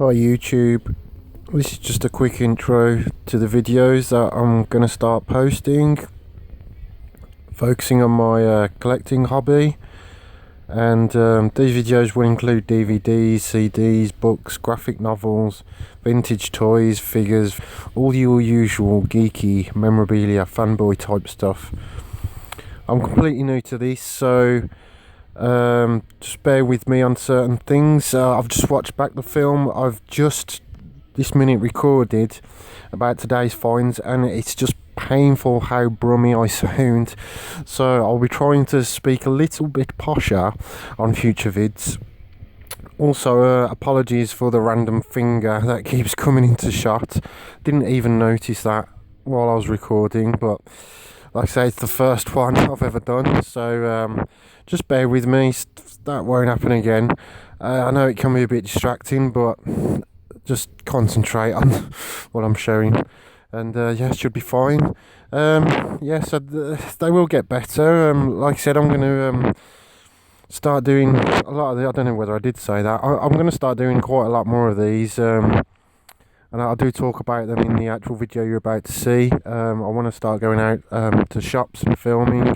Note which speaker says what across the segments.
Speaker 1: Hi YouTube, this is just a quick intro to the videos that I'm going to start posting, focusing on my collecting hobby, and these videos will include DVDs, CDs, books, graphic novels, vintage toys, figures, all your usual geeky memorabilia fanboy type stuff. I'm completely new to this, so just bear with me on certain things. I've just watched back the film. I've just this minute recorded about today's finds, and it's just painful how brummy I sound, so I'll be trying to speak a little bit posher on future vids. Also, apologies for the random finger that keeps coming into shot. Didn't even notice that while I was recording, but like I say, it's the first one I've ever done, so just bear with me. That won't happen again. I know it can be a bit distracting, but just concentrate on what I'm showing, and yeah, it should be fine. Yeah, so they will get better. Like I said, I'm going to start doing a lot of the, I don't know whether I did say that. I'm going to start doing quite a lot more of these, and I do talk about them in the actual video you're about to see. I want to start going out to shops and filming,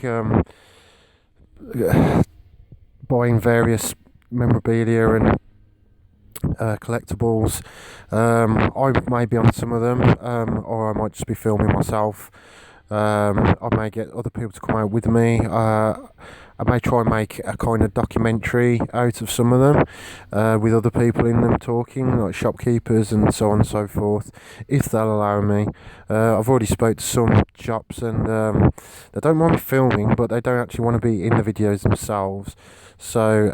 Speaker 1: buying various memorabilia and collectibles. I may be on some of them, or I might just be filming myself. I may get other people to come out with me. I may try and make a kind of documentary out of some of them, with other people in them talking, like shopkeepers and so on and so forth, if they'll allow me. I've already spoke to some shops, and they don't mind me filming, but they don't actually want to be in the videos themselves. So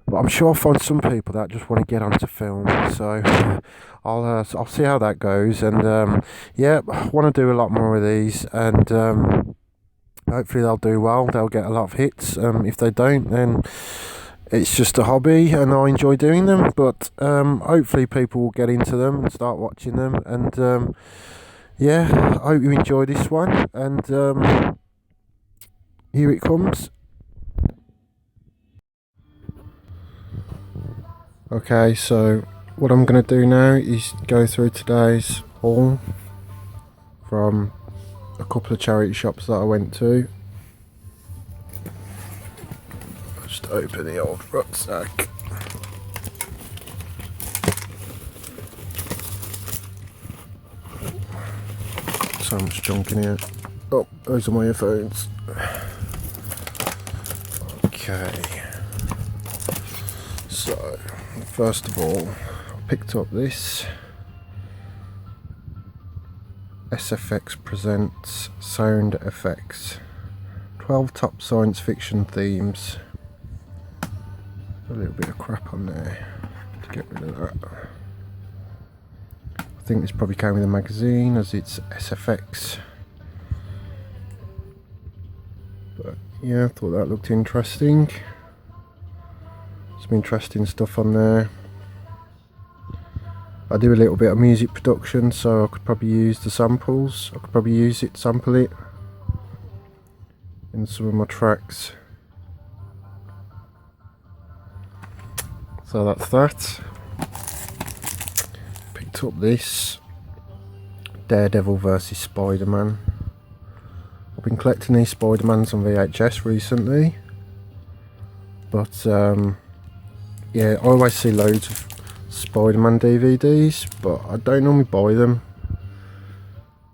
Speaker 1: but I'm sure I'll find some people that just want to get onto film, so I'll see how that goes. And yeah, I want to do a lot more of these, and hopefully they'll do well. They'll get a lot of hits. If they don't, then it's just a hobby, and I enjoy doing them. But hopefully people will get into them and start watching them. And yeah, I hope you enjoy this one. And here it comes. Okay, so what I'm going to do now is go through today's haul from a couple of charity shops that I went to. I'll just open the old rucksack. So much junk in here. Oh, those are my earphones. Okay. So, first of all, I picked up this SFX Presents Sound Effects, 12 top science fiction themes. A little bit of crap on there to get rid of that. I think this probably came with a magazine, as it's SFX. But yeah, I thought that looked interesting. Some interesting stuff on there. I do a little bit of music production, so I could probably use the samples. I could probably use it, sample it in some of my tracks. So that's that. Picked up this Daredevil versus Spider-Man. I've been collecting these Spider-Mans on VHS recently, but yeah, I always see loads of Spider-Man DVDs, but I don't normally buy them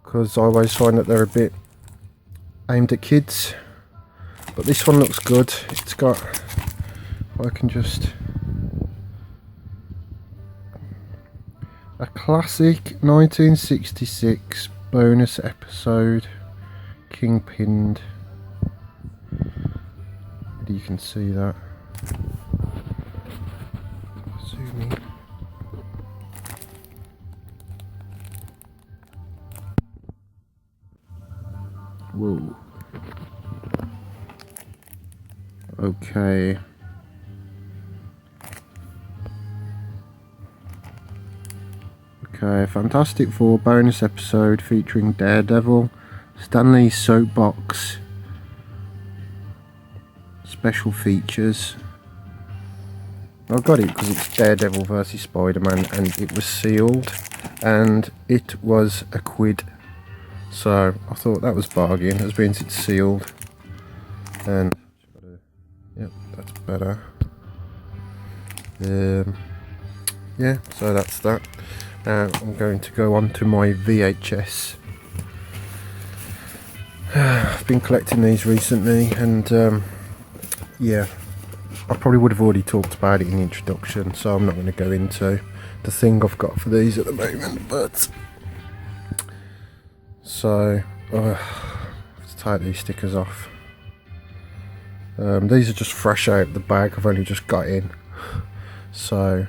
Speaker 1: because I always find that they're a bit aimed at kids. But this one looks good. It's got, I can just, a classic 1966 bonus episode, Kingpinned. You can see that. Zoom in. Whoa. Okay. Okay, Fantastic Four bonus episode featuring Daredevil, Stanley's Soapbox, special features, I got it because it's Daredevil versus Spider-Man, and it was sealed, and it was £1. So I thought that was bargain, as being it's sealed. And yep, that's better. Yeah, so that's that. Now I'm going to go on to my VHS. I've been collecting these recently, and yeah, I probably would have already talked about it in the introduction, so I'm not going to go into the thing I've got for these at the moment. But so let's take these stickers off. These are just fresh out of the bag. I've only just got in, so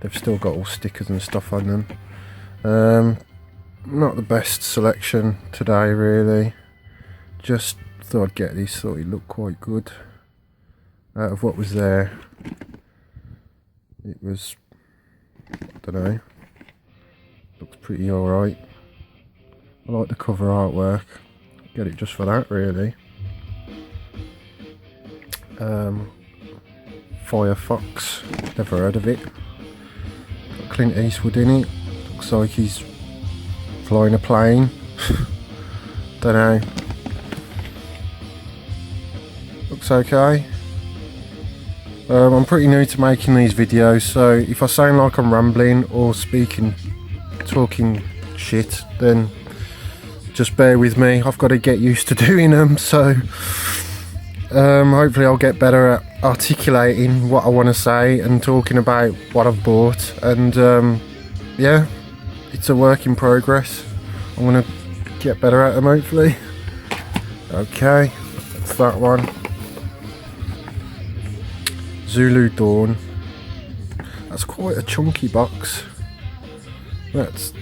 Speaker 1: they've still got all stickers and stuff on them. Not the best selection today, really. Just thought I'd get these, thought it looked quite good. Out of what was there, it was, I don't know, looks pretty alright. I like the cover artwork, get it just for that, really. Firefox, never heard of it. Got Clint Eastwood in it, looks like he's flying a plane. Don't know. Looks okay. I'm pretty new to making these videos, so if I sound like I'm rambling or talking shit, then just bear with me. I've got to get used to doing them, so hopefully I'll get better at articulating what I want to say and talking about what I've bought. And yeah, it's a work in progress. I'm going to get better at them, hopefully. Okay, that's that one. Zulu Dawn. That's quite a chunky box. That's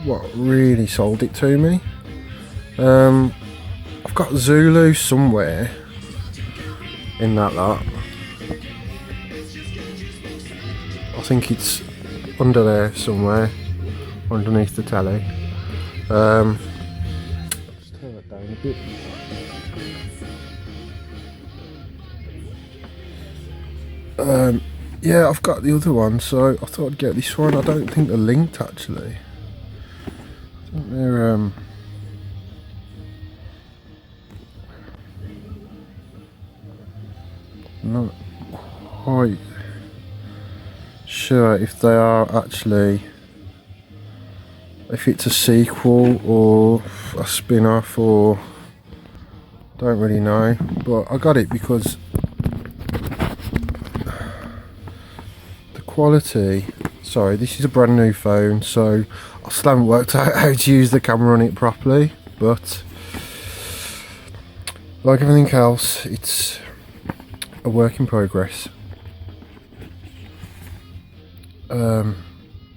Speaker 1: what really sold it to me. I've got Zulu somewhere in that lot. I think it's under there somewhere, underneath the telly. Let's turn that down a bit. Yeah, I've got the other one, so I thought I'd get this one. I don't think they're linked, actually. I think they're not quite sure if they are actually, if it's a sequel or a spin-off, or don't really know. But I got it because quality. Sorry, this is a brand new phone, so I still haven't worked out how to use the camera on it properly, but like everything else, it's a work in progress.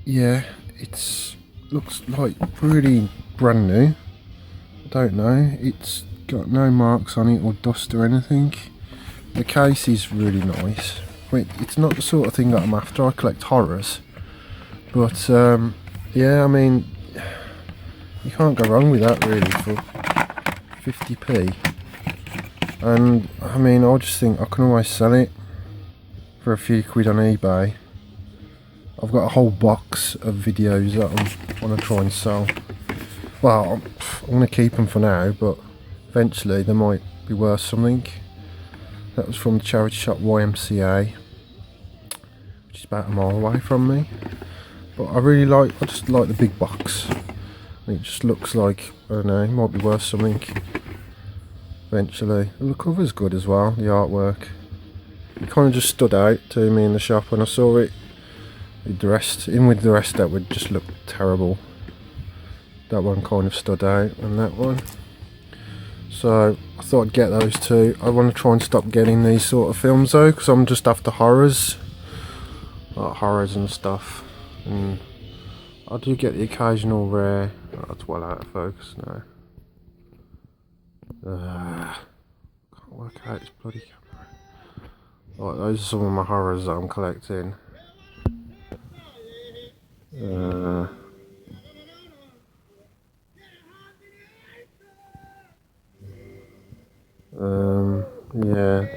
Speaker 1: Yeah, it's looks like pretty brand new. I don't know, it's got no marks on it or dust or anything. The case is really nice. It's not the sort of thing that I'm after. I collect horrors, but yeah, I mean, you can't go wrong with that, really, for 50p. And I mean, I just think I can always sell it for a few quid on eBay. I've got a whole box of videos that I want to try and sell. Well, I'm going to keep them for now, but eventually they might be worth something. That was from the charity shop YMCA, which is about a mile away from me. But I just like the big box. It just looks like, I don't know, it might be worth something eventually. And the cover's good as well, the artwork. It kind of just stood out to me in the shop when I saw it. With the rest that would just look terrible. That one kind of stood out, and that one. So I thought I'd get those two. I want to try and stop getting these sort of films though, because I'm just after horrors, like horrors and stuff. And I do get the occasional rare. Oh, that's well out of focus now. Can't work out this bloody camera. Right, those are some of my horrors that I'm collecting. Yeah,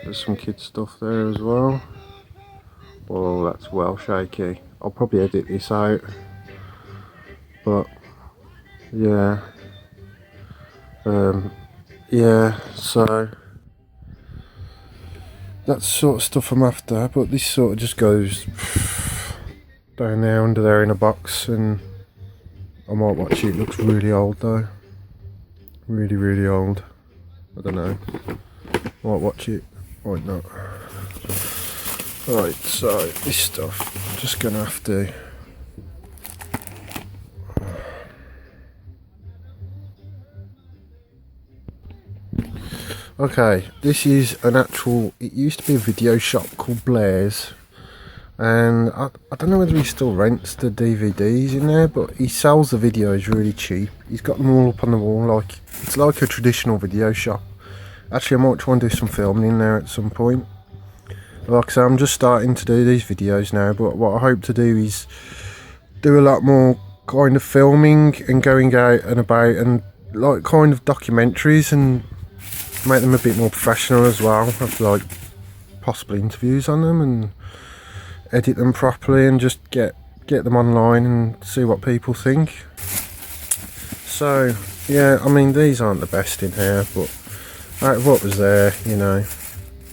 Speaker 1: there's some kid stuff there as well. Oh, that's well shaky. I'll probably edit this out. But yeah. Yeah, so that's the sort of stuff I'm after, but this sort of just goes down there under there in a box, and I might watch it. It looks really old though. Really old. I don't know. Might watch it, might not. Right, so this stuff, I'm just gonna have to okay, this is an actual, it used to be a video shop called Blair's, and I don't know whether he still rents the DVDs in there, but he sells the videos really cheap. He's got them all up on the wall, like it's like a traditional video shop. Actually, I might try and do some filming in there at some point. Like I say, I'm just starting to do these videos now, but what I hope to do is do a lot more kind of filming and going out and about, and like kind of documentaries, and make them a bit more professional as well. Have like possibly interviews on them and edit them properly, and just get them online and see what people think. So yeah, I mean, these aren't the best in here, but out of what was there, you know,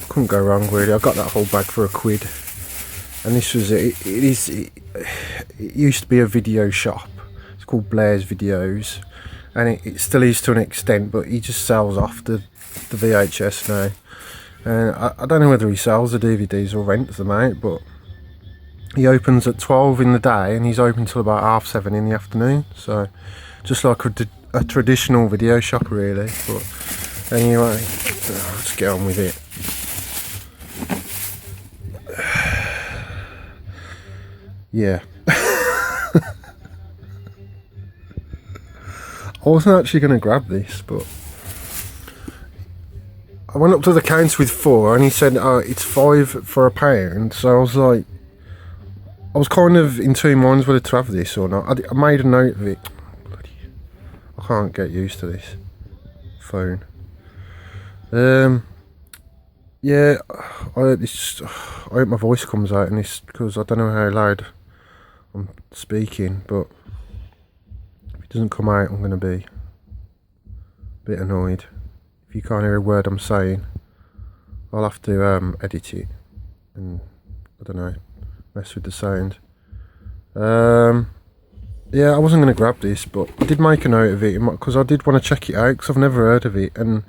Speaker 1: couldn't go wrong really. I got that whole bag for £1, and this was it. It used to be a video shop. It's called Blair's Videos, and it still is to an extent, but he just sells off the VHS now. And I don't know whether he sells the DVDs or rents them out, but he opens at 12 in the day and he's open till about 7:30 in the afternoon. So just like a traditional video shop really. But anyway, let's get on with it. Yeah. I wasn't actually going to grab this, but I went up to the counter with 4 and he said, oh, it's 5 for £1. So I was like, I was kind of in two minds whether to have this or not. I made a note of it. I can't get used to this phone. Yeah, I hope my voice comes out in this, because I don't know how loud I'm speaking, but if it doesn't come out, I'm going to be a bit annoyed. If you can't hear a word I'm saying, I'll have to edit it and, I don't know, mess with the sound. Yeah, I wasn't going to grab this, but I did make a note of it because I did want to check it out, because I've never heard of it, and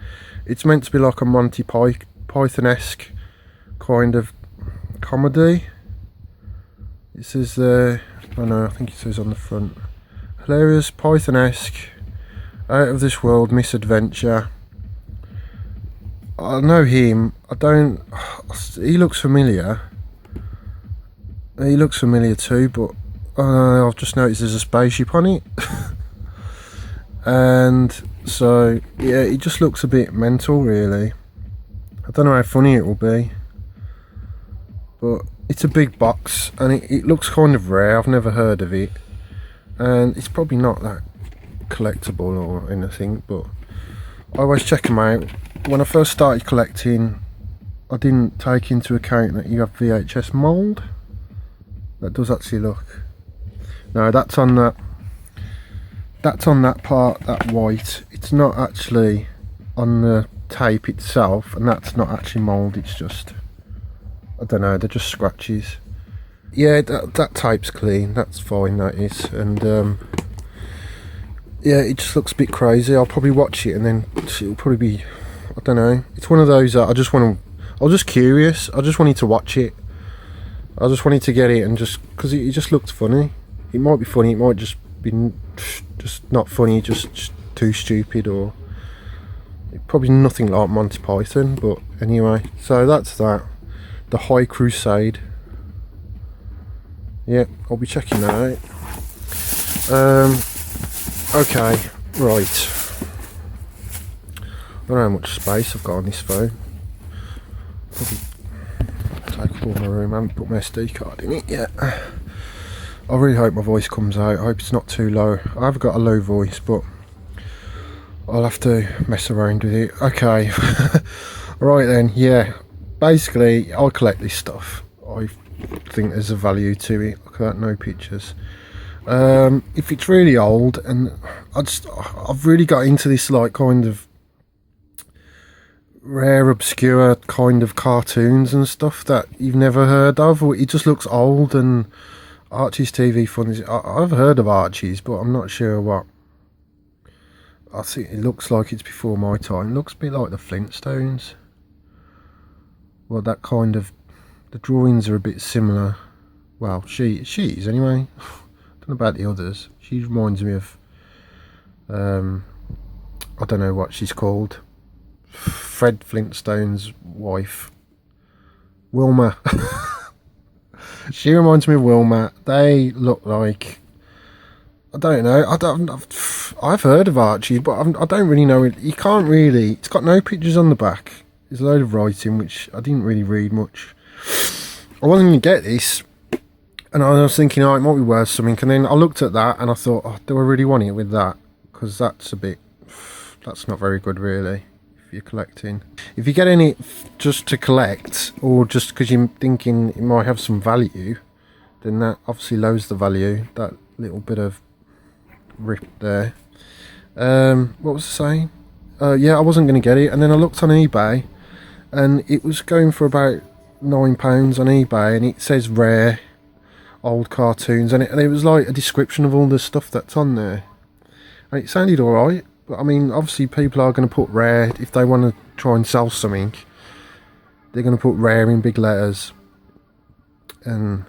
Speaker 1: it's meant to be like a Monty Python-esque kind of comedy. It says I think it says on the front, hilarious Python-esque, out of this world misadventure. I know him. I don't. He looks familiar. He looks familiar too, but I've just noticed there's a spaceship on it. And so yeah, he just looks a bit mental really. I don't know how funny it will be, but it's a big box and it looks kind of rare. I've never heard of it, and it's probably not that collectible or anything, but I always check them out. When I first started collecting, I didn't take into account that you have VHS mould. That does actually look. No, that's on that part, that white. It's not actually on the tape itself, and that's not actually mould. It's just, I don't know, they're just scratches. Yeah, that tape's clean. That's fine. That is, and yeah, it just looks a bit crazy. I'll probably watch it, and then it'll probably be, I don't know. It's one of those that I was just curious. I just wanted to watch it. I just wanted to get it, and just because it just looked funny. It might be funny. It might just be just not funny. Just too stupid, or probably nothing like Monty Python. But anyway, so that's that. The High Crusade. Yeah, I'll be checking that out. Okay, right. I don't know how much space I've got on this phone. Probably take up all my room. I haven't put my SD card in it yet. I really hope my voice comes out. I hope it's not too low. I have got a low voice, but I'll have to mess around with it. Okay. Right then, yeah. Basically, I collect this stuff. think there's a value to it. Look at that, no pictures. If it's really old, and I've really got into this like kind of rare, obscure kind of cartoons and stuff that you've never heard of, or it just looks old. And Archie's TV Funnies, I've heard of Archie's, but I'm not sure what. I think it looks like it's before my time. It looks a bit like the Flintstones. Well, that kind of, the drawings are a bit similar. Well, she's anyway. I don't know about the others. She reminds me of, I don't know what she's called. Fred Flintstone's wife, Wilma. She reminds me of Wilma. They look like, I don't know. I've heard of Archie, but I don't really know it. You can't really. It's got no pictures on the back. There's a load of writing, which I didn't really read much. I wasn't going to get this, and I was thinking, oh, it might be worth something. And then I looked at that, and I thought, oh, do I really want it with that? Because that's not very good, really. If you're collecting, if you're getting it just to collect, or just because you're thinking it might have some value, then that obviously lowers the value. That little bit of rip there. What was I saying? Yeah, I wasn't going to get it, and then I looked on eBay, and it was going for about £9 on eBay, and it says rare old cartoons, and it was like a description of all the stuff that's on there, and it sounded alright. But I mean, obviously people are going to put rare, if they want to try and sell something, they're going to put rare in big letters, and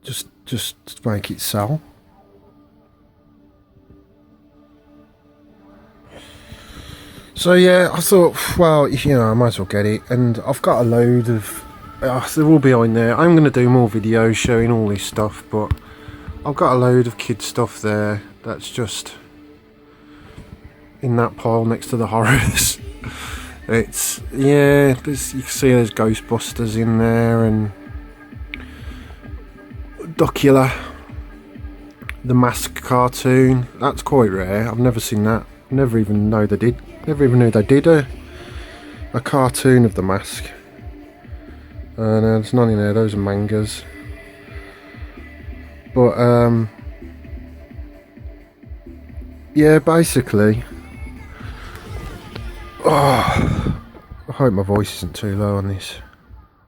Speaker 1: just make it sell. So yeah, I thought, well, you know, I might as well get it, and I've got a load of, they're all behind there. I'm going to do more videos showing all this stuff, but I've got a load of kid stuff there that's just in that pile next to the horrors. It's, yeah, you can see there's Ghostbusters in there, and Duckula, the Mask cartoon. That's quite rare. I've never seen that. Never even knew they did a cartoon of the Mask. No, there's none in there. Those are mangas. But yeah, basically, I hope my voice isn't too low on this.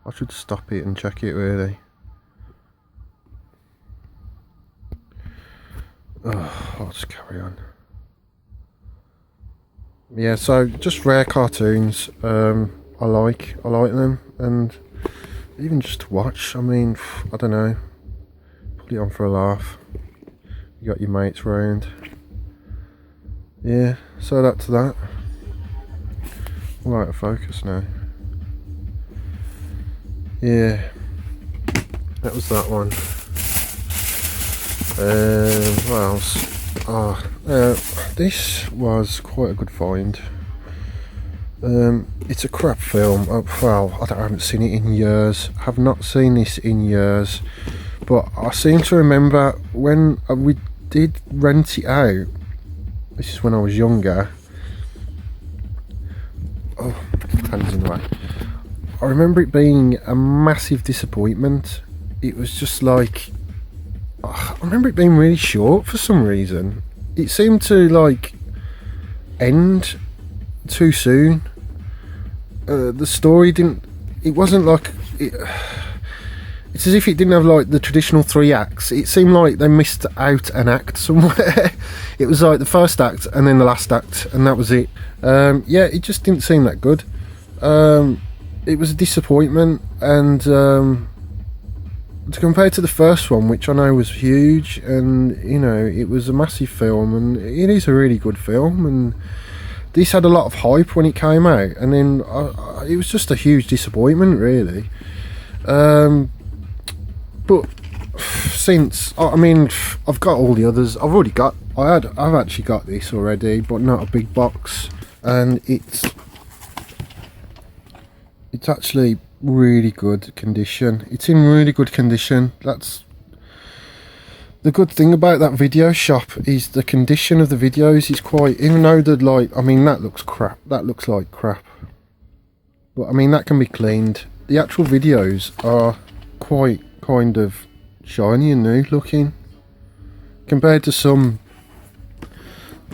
Speaker 1: I should stop it and check it, really. I'll just carry on. Yeah, so just rare cartoons. I like them, and even just to watch. I mean, I don't know. Put it on for a laugh. You got your mates round. Yeah, so that's that. All out of focus now. Yeah, that was that one. What else? This was quite a good find. It's a crap film. Well, I haven't seen it in years. I have not seen this in years. But I seem to remember when we did rent it out. This is when I was younger. Oh, hands in the way. I remember it being a massive disappointment. It was just like, I remember it being really short for some reason. It seemed to like end too soon. The story didn't. It wasn't like it. It's as if it didn't have like the traditional 3 acts. It seemed like they missed out an act somewhere. It was like the first act and then the last act, and that was it. Yeah, it just didn't seem that good. It was a disappointment, and to compare to the first one, which I know was huge, and you know, it was a massive film, and it is a really good film, and this had a lot of hype when it came out, and then it was just a huge disappointment, really. But since, I mean, I've got all the others. I've actually got this already, but not a big box, and it's actually really good condition. It's in really good condition. That's the good thing about that video shop, is the condition of the videos is quite, even though I mean, that looks crap, that looks like crap, but I mean, that can be cleaned the actual videos are quite kind of shiny and new looking compared to some.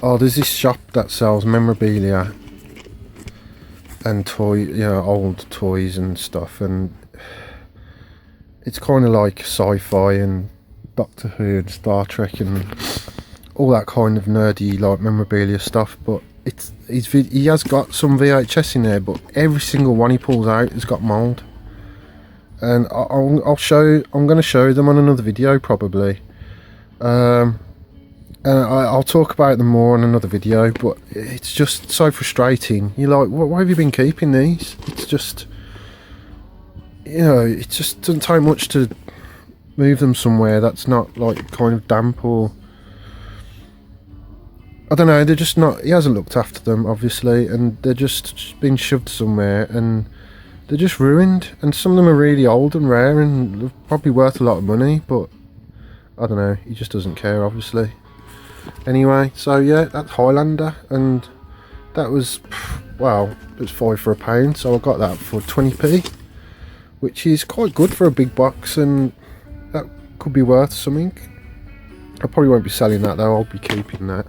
Speaker 1: Oh, there's this shop that sells memorabilia and old toys and stuff, and it's kind of like sci-fi and Doctor Who and Star Trek and all that kind of nerdy like memorabilia stuff. But he has got some VHS in there, but every single one he pulls out has got mould. And I'm going to show them on another video probably. And I'll talk about them more on another video, but it's just so frustrating. You're like, why have you been keeping these? It's just, it just doesn't take much to move them somewhere that's not like kind of damp, or I don't know, they're just not, he hasn't looked after them obviously, and they're just been shoved somewhere and they're just ruined. And some of them are really old and rare and they're probably worth a lot of money, but I don't know, he just doesn't care obviously. Anyway, so yeah, that's Highlander, and that was, well, it was £5 for a pound, so I got that for 20p, which is quite good for a big box, and that could be worth something. I probably won't be selling that though, I'll be keeping that.